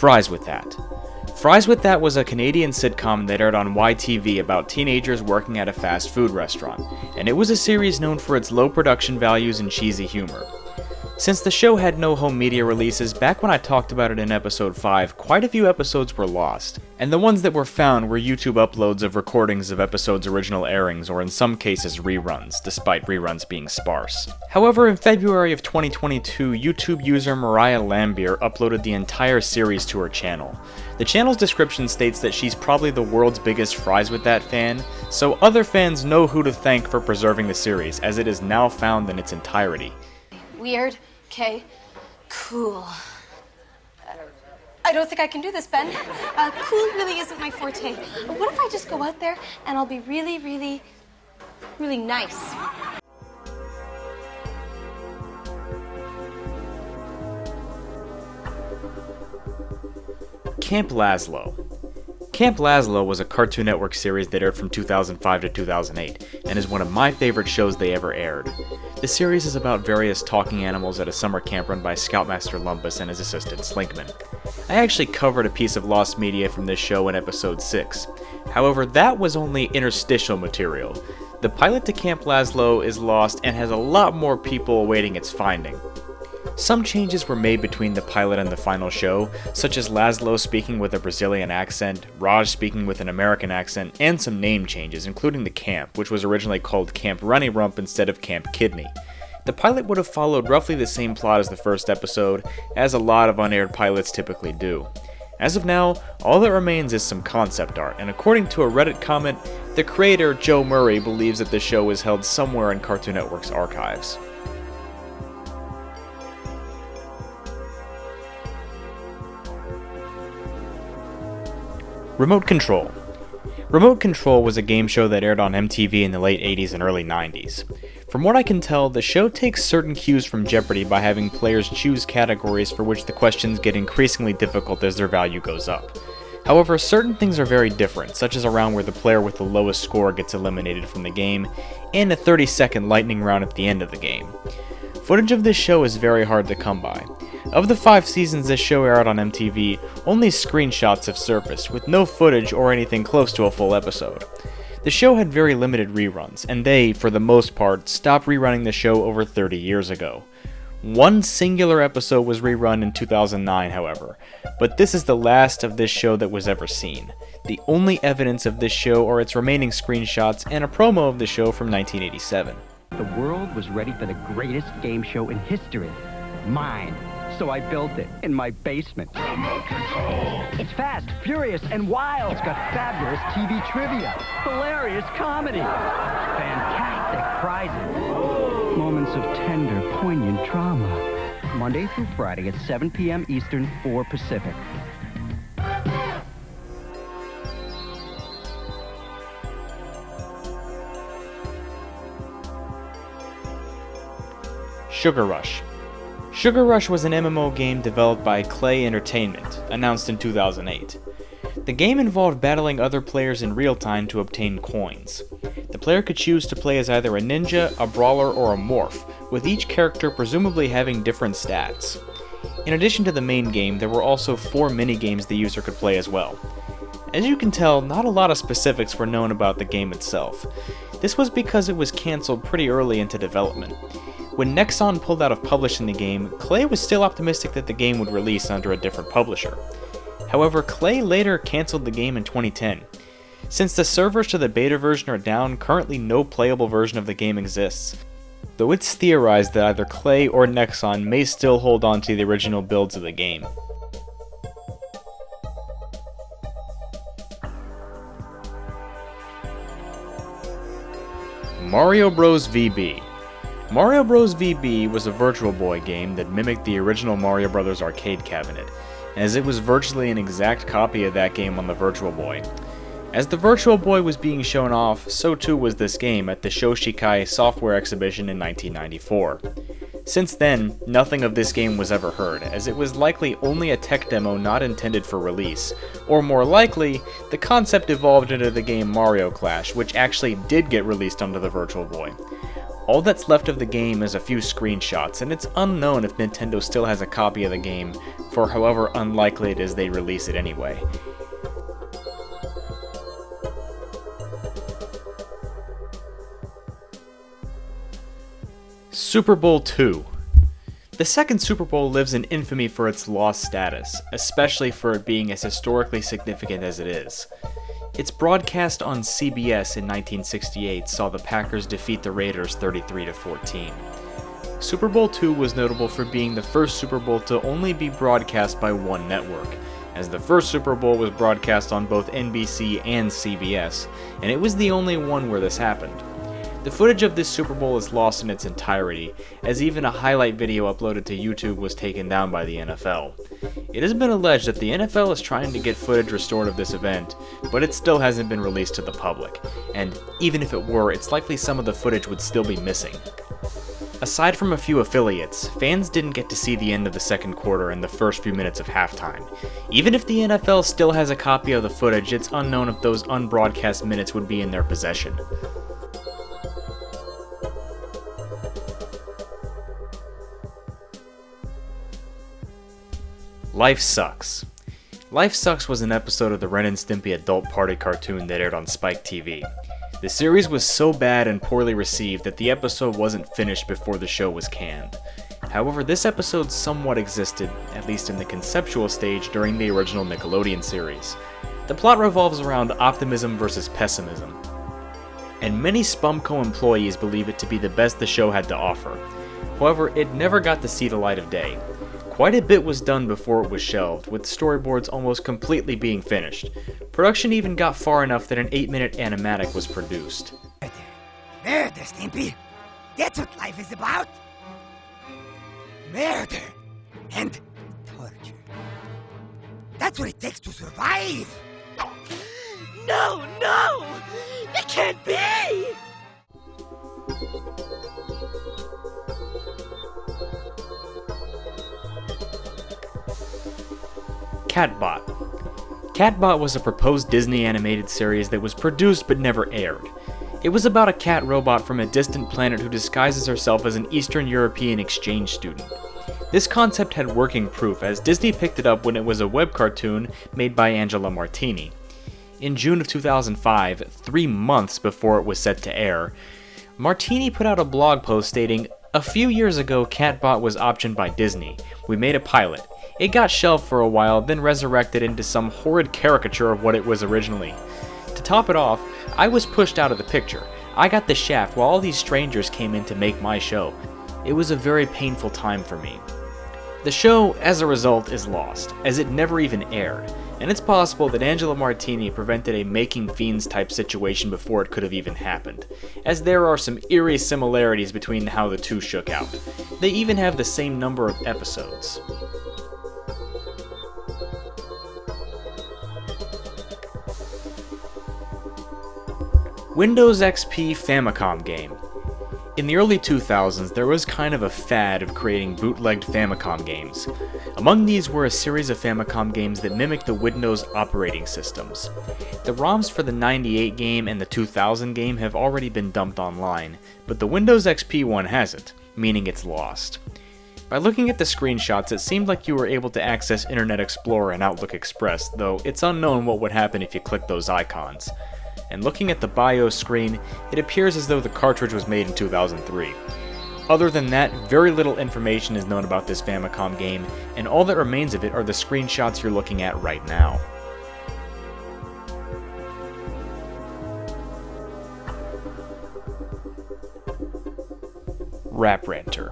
Fries With That. Fries With That was a Canadian sitcom that aired on YTV about teenagers working at a fast food restaurant, and it was a series known for its low production values and cheesy humor. Since the show had no home media releases, back when I talked about it in episode 5, quite a few episodes were lost, and the ones that were found were YouTube uploads of recordings of episodes' original airings, or in some cases reruns, despite reruns being sparse. However, in February of 2022, YouTube user Mariah Lambier uploaded the entire series to her channel. The channel's description states that she's probably the world's biggest Fries With That fan, so other fans know who to thank for preserving the series, as it is now found in its entirety. Weird. Okay. Cool. I don't think I can do this, Ben. Cool really isn't my forte. What if I just go out there and I'll be really, really, really nice? Camp Lazlo. Camp Lazlo was a Cartoon Network series that aired from 2005 to 2008, and is one of my favorite shows they ever aired. The series is about various talking animals at a summer camp run by Scoutmaster Lumpus and his assistant Slinkman. I actually covered a piece of lost media from this show in episode 6. However, that was only interstitial material. The pilot to Camp Lazlo is lost and has a lot more people awaiting its finding. Some changes were made between the pilot and the final show, such as Lazlo speaking with a Brazilian accent, Raj speaking with an American accent, and some name changes, including the camp, which was originally called Camp Runny Rump instead of Camp Kidney. The pilot would have followed roughly the same plot as the first episode, as a lot of unaired pilots typically do. As of now, all that remains is some concept art, and according to a Reddit comment, the creator, Joe Murray, believes that the show is held somewhere in Cartoon Network's archives. Remote Control. Remote Control was a game show that aired on MTV in the late 80s and early 90s. From what I can tell, the show takes certain cues from Jeopardy by having players choose categories for which the questions get increasingly difficult as their value goes up. However, certain things are very different, such as a round where the player with the lowest score gets eliminated from the game, and a 30-second lightning round at the end of the game. Footage of this show is very hard to come by. Of the 5 seasons this show aired on MTV, only screenshots have surfaced, with no footage or anything close to a full episode. The show had very limited reruns, and they, for the most part, stopped rerunning the show over 30 years ago. One singular episode was rerun in 2009, however, but this is the last of this show that was ever seen. The only evidence of this show are its remaining screenshots and a promo of the show from 1987. The world was ready for the greatest game show in history. Mine. So I built it in my basement. Remote Control. It's fast, furious, and wild. It's got fabulous TV trivia, hilarious comedy, fantastic prizes, moments of tender, poignant drama. Monday through Friday at 7 p.m. Eastern, 4 Pacific. Sugar Rush. Sugar Rush was an MMO game developed by Klei Entertainment, announced in 2008. The game involved battling other players in real time to obtain coins. The player could choose to play as either a ninja, a brawler, or a morph, with each character presumably having different stats. In addition to the main game, there were also 4 mini-games the user could play as well. As you can tell, not a lot of specifics were known about the game itself. This was because it was cancelled pretty early into development. When Nexon pulled out of publishing the game, Klei was still optimistic that the game would release under a different publisher. However, Klei later cancelled the game in 2010. Since the servers to the beta version are down, currently no playable version of the game exists, though it's theorized that either Klei or Nexon may still hold on to the original builds of the game. Mario Bros. VB. Mario Bros. VB was a Virtual Boy game that mimicked the original Mario Bros. Arcade cabinet, as it was virtually an exact copy of that game on the Virtual Boy. As the Virtual Boy was being shown off, so too was this game at the Shoshikai Software Exhibition in 1994. Since then, nothing of this game was ever heard, as it was likely only a tech demo not intended for release, or more likely, the concept evolved into the game Mario Clash, which actually did get released onto the Virtual Boy. All that's left of the game is a few screenshots, and it's unknown if Nintendo still has a copy of the game, for however unlikely it is they release it anyway. Super Bowl II. The second Super Bowl lives in infamy for its lost status, especially for it being as historically significant as it is. Its broadcast on CBS in 1968 saw the Packers defeat the Raiders 33-14. Super Bowl II was notable for being the first Super Bowl to only be broadcast by one network, as the first Super Bowl was broadcast on both NBC and CBS, and it was the only one where this happened. The footage of this Super Bowl is lost in its entirety, as even a highlight video uploaded to YouTube was taken down by the NFL. It has been alleged that the NFL is trying to get footage restored of this event, but it still hasn't been released to the public, and even if it were, it's likely some of the footage would still be missing. Aside from a few affiliates, fans didn't get to see the end of the second quarter and the first few minutes of halftime. Even if the NFL still has a copy of the footage, it's unknown if those unbroadcast minutes would be in their possession. Life Sucks. Life Sucks was an episode of the Ren and Stimpy adult party cartoon that aired on Spike TV. The series was so bad and poorly received that the episode wasn't finished before the show was canned. However, this episode somewhat existed, at least in the conceptual stage, during the original Nickelodeon series. The plot revolves around optimism versus pessimism, and many Spumco employees believe it to be the best the show had to offer. However, it never got to see the light of day. Quite a bit was done before it was shelved, with storyboards almost completely being finished. Production even got far enough that an 8-minute animatic was produced. Murder, Stimpy! That's what life is about! Murder and torture. That's what it takes to survive! No, no! It can't be! Catbot. Catbot was a proposed Disney animated series that was produced but never aired. It was about a cat robot from a distant planet who disguises herself as an Eastern European exchange student. This concept had working proof, as Disney picked it up when it was a web cartoon made by Angela Martini. In June of 2005, 3 months before it was set to air, Martini put out a blog post stating, "A few years ago, Catbot was optioned by Disney. We made a pilot. It got shelved for a while, then resurrected into some horrid caricature of what it was originally. To top it off, I was pushed out of the picture. I got the shaft while all these strangers came in to make my show. It was a very painful time for me." The show, as a result, is lost, as it never even aired, and it's possible that Angela Martini prevented a Making Fiends type situation before it could have even happened, as there are some eerie similarities between how the two shook out. They even have the same number of episodes. Windows XP Famicom game. In the early 2000s, there was kind of a fad of creating bootlegged Famicom games. Among these were a series of Famicom games that mimicked the Windows operating systems. The ROMs for the 98 game and the 2000 game have already been dumped online, but the Windows XP one hasn't, meaning it's lost. By looking at the screenshots, it seemed like you were able to access Internet Explorer and Outlook Express, though it's unknown what would happen if you clicked those icons. And looking at the BIOS screen, it appears as though the cartridge was made in 2003. Other than that, very little information is known about this Famicom game, and all that remains of it are the screenshots you're looking at right now. Rap Ranter.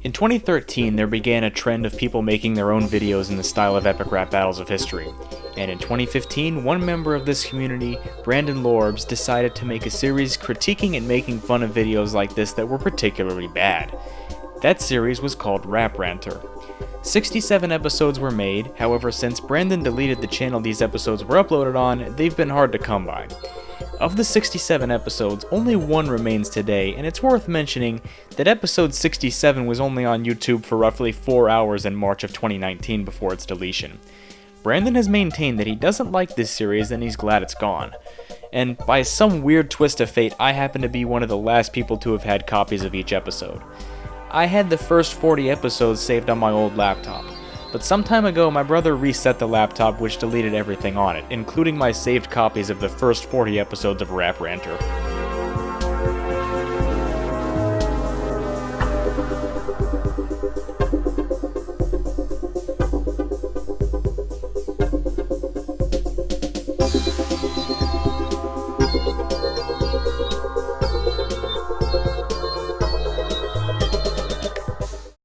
In 2013, there began a trend of people making their own videos in the style of epic rap battles of history, and in 2015, one member of this community, Brandon Lorbs, decided to make a series critiquing and making fun of videos like this that were particularly bad. That series was called Rap Ranter. 67 episodes were made, however, since Brandon deleted the channel these episodes were uploaded on, they've been hard to come by. Of the 67 episodes, only one remains today, and it's worth mentioning that episode 67 was only on YouTube for roughly 4 hours in March of 2019 before its deletion. Brandon has maintained that he doesn't like this series and he's glad it's gone. and by some weird twist of fate, I happen to be one of the last people to have had copies of each episode. I had the first 40 episodes saved on my old laptop, but some time ago my brother reset the laptop which deleted everything on it, including my saved copies of the first 40 episodes of Rap Ranter.